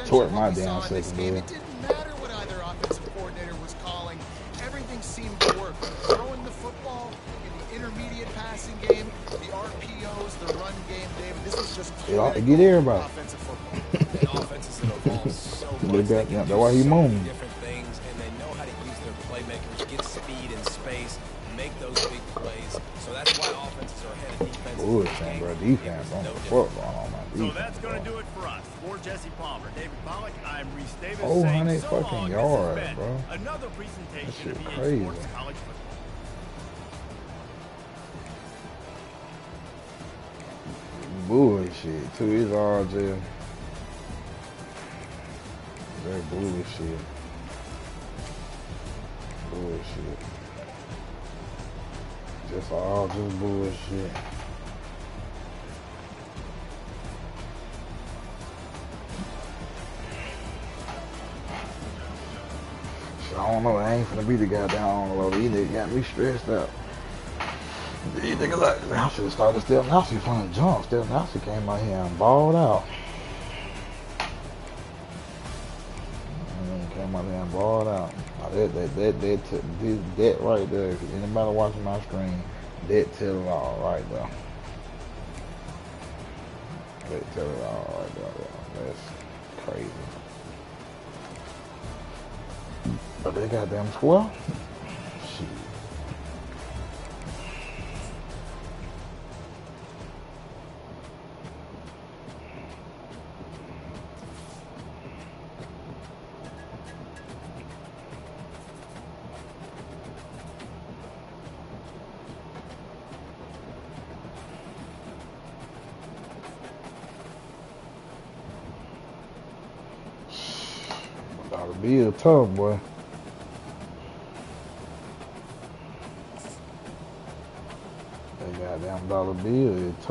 Toward my damn second, It didn't matter what either offensive coordinator was calling. Everything seemed to work. Throwing the football in the intermediate passing game, the RPOs, the run game, David. This was just Get everybody. offensive football. Offenses that evolve so much. That's why he moaned. Different things, and they know how to use their playmakers, get speed and space, make those big plays. So that's why offenses are ahead of defense. Bullshit, bro. Defense on the foot on my defense. So that's going to do it for us. For Jesse Palmer, David Pollack, I'm Reese Davis. 400 so fucking long. yards, This has been bro. Another presentation That shit of EA crazy. Sports College Football. Bullshit. 2 is all just that bullshit. Bullshit. Just all just bullshit. I don't know, I ain't finna be the goddamn unloader either. It got me stressed out. These niggas like, I should have started Steph Nelson from the jump. Steph Nelson came out here and balled out. Came out here and balled out. Now that right there, if anybody watching my screen, that tell it all right there. That tell it all right there. That's crazy. But they goddamn square. Shit. Dollar bill tough, boy. That goddamn dollar bill is tough.